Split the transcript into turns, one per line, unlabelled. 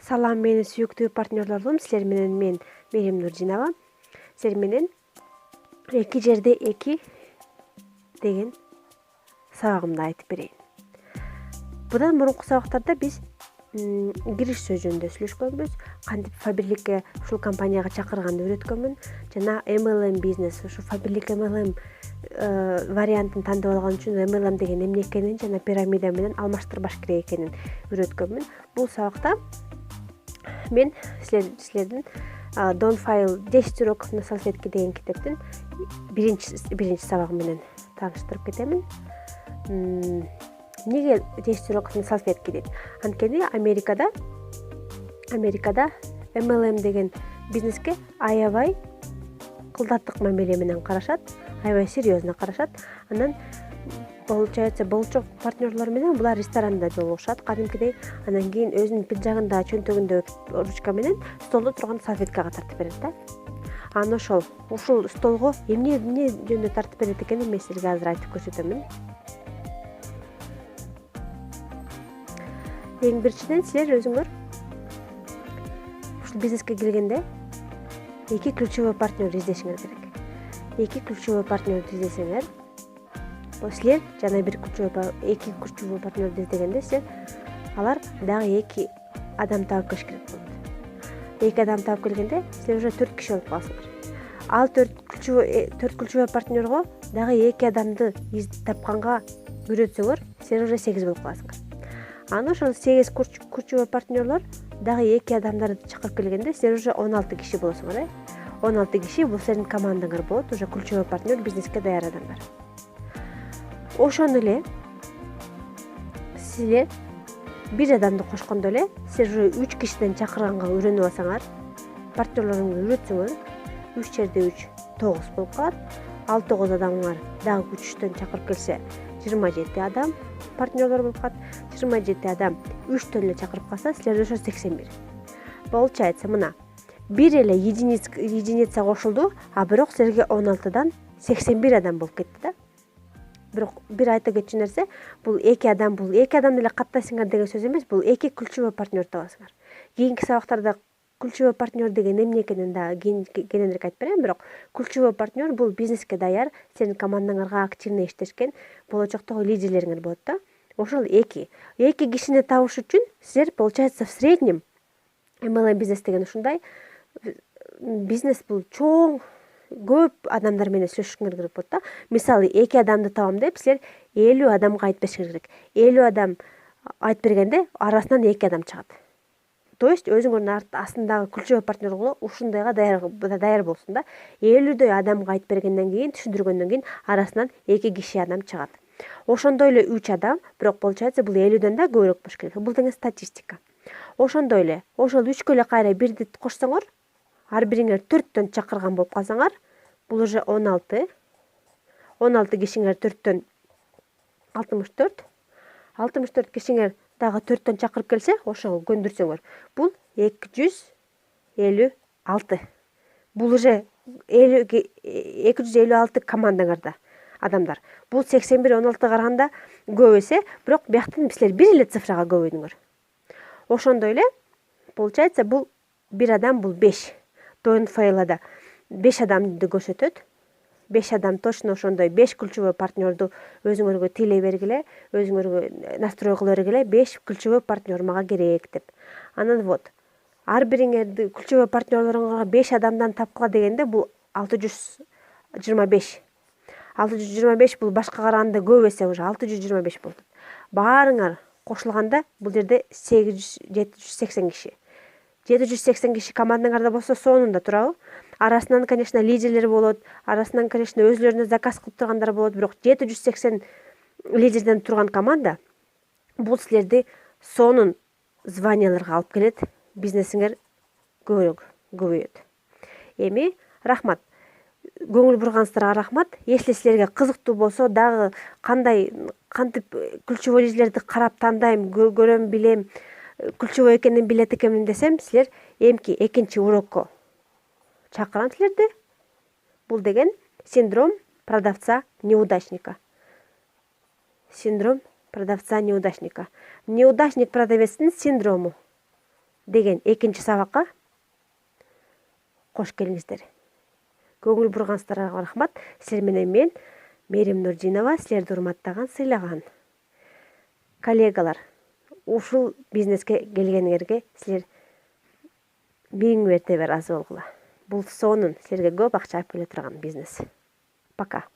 Салам мени сүйүктүү партнерлорум, силер менен мен Мерим Нуржинова. Силер менен эки жерде эки деген сабагымды айтып берейин. Будан мурунку сабактарда биз кириш сөз жөнүндө сүйлөшкөнбүз. Кантип Фаберликке ушул компанияга чакырганды үйрөткөнмүн жана MLM бизнес, ушу Фаберлик MLM вариантын тандап алган үчүн MLM деген эмне экенин жана пирамида менен алмаштырбаш керек экенин үйрөткөнмүн. Бул сабакта мен силердин Don't Fail 10 уроков на салфетке деген китептин биринчи сабагы менен тааныштырып кетемин. Неге 10 уроков на салфетке дейт? Анткени Америкада MLM деген бизнеске аябай кылдаттык мамиле менен карашат, аябай серьезно карашат. Анан получается болчок партнерлор менен булар ресторанда жолугушат кадимкидей. Анан кийин өзүнүн пиджагында, чөнтөгүндө ручка менен столдо турган салфеткага тартып берет да. Анан ушул столго эмне жөнүндө тартып берет экенин мен силерге азыр айтып көрсөтөмүн. Эң биринчиден силер өзүңөр ушул бизнеске келгенде эки ключевой партнер издешиңер керек. Эки ключевой партнерди издесеңер, силер жана эки ключевой партнерди издегенде силер алар дагы эки адам таап келиш керек болот. Эки адам таап келгенде силер уже 4 киши болуп каласыңар. Ал 4 ключевой партнерго дагы эки адамды тапканга үйрөтсөңөр, силер уже 8 болуп каласыңар. Анан ошол 8 ключевой партнерлор дагы эки адамдарды чакырып келгенде силер уже 16 киши болосуңар. 16 киши бул силердин командаңар болот, уже ключевой партнер бизнеске даяр адамдар. Ошондо эле силер бир адамды кошкондо эле силер уже 3 кишиден чакырганга үйрөнүп алсаңар, партнерлоруңду үйрөтсөңөр, 3 жерде 3 9 болуп калат. Ал 9 адамыңар дагы 3төн чакырып келсе 27 адам партнерлор болуп калат. 27 адам 3төн эле чакырып калса, силерде ошо 81. Получается, мына бир эле единица кошулду, а бирок силерге 16дан 81 адам болуп кетти да. Бирок бир айта кетчү нерсе, бул эки адам эле каттайсыңар деген сөз эмес, бул эки ключевой партнер табасыңар. Кийинки сабактарда ключевой партнер деген эмне экенин да кененирээк айтып берем, бирок ключевой партнер бул бизнеске даяр, сенин командаңарга активно иштешкен, болочоктогу лидерлериңер болот да. Ошол эки кишини табыш үчүн силер, получается, в среднем MLM бизнес деген ушундай бизнес, бул чоң, көп адамдар менен сүйлөшүшүңөр керек болот да. Мисалы, эки адамды табам деп силер 50 адамга айтып беришиңер керек. 50 адам айтып бергенде арасынан эки адам чыгат. То есть өзүңөрдүн астындагы ключевой партнерлор ушундайга даяр болсун да. 50дөй адамга айтып бергенден кийин, түшүндүргөндөн кийин арасынан эки киши адам чыгат. Ошондой эле 3 адам, бирок получается бул 50дөн да көбүрөөк болуш керек. Бул деген статистика. Ошондой эле, ошол 3кө эле кайра бирди кошсоңор, ар бириңер 4төн чакырган болуп калсаңар, бул уже 16. 16 кишиңер 4төн 64. 64 кишиңер дагы 4төн чакырып келсе, ошого көндүрсөңөр, бул 256. Бул уже 256 командаңарда адамдар. Бул 81 16 караганда көп эсе, бирок бияктан силер бир эле цифрага көбөйдүңөр. Ошондой эле, получается, бул бир адам, бул 5. Don't Fail'да 5 адамды көрсөтөт. 5 адам точно ошондой 5 ключевой партнерду өзүңөргө тилей бергиле, өзүңөргө настрой кыла бергиле, 5 ключевой партнер мага керек деп. Анан вот, ар бириңерди ключевой партнерлоруңарга 5 адамдан тапкыла дегенде бул 625. 625 бул башка караганда көп эсе, уже 625 болот. Баарыңар кошулганда бул жерде 780 киши. 780 киши командаңарда болсо сонунда турабы? Арасынан, конечно, лидерлер болот, арасынан, конечно, өзлөрүнө заказ кылып тургандар болот, бирок 780 лидерден турган команда бул силерди сонун званияларга алып келет, бизнесиңер көбөйөт. Эми рахмат. Көңүл бургансыздарга рахмат. Если силерге кызыктуу болсо, дагы кантип ключевой лидерлерди карап тандайм, көрөм, билем, ключевой экенин билет экенмин десем, силер эмки экинчи урокко чакырам силерди. Бул деген синдром продавца-неудачника. Неудачник продавецтин синдрому. деген экинчи сабакка кош келиңиздер. Көңүл бурганыңыздарга рахмат. Силер менен мен Мерим Нуржинова, силерди урматтаган, сыйлаган. Коллегалар, ушул бизнеске келгениңерге силер 1000 мертебе ыраазы болгула. Бул сонун силерге көп акча алып келе турган бизнес. Пока.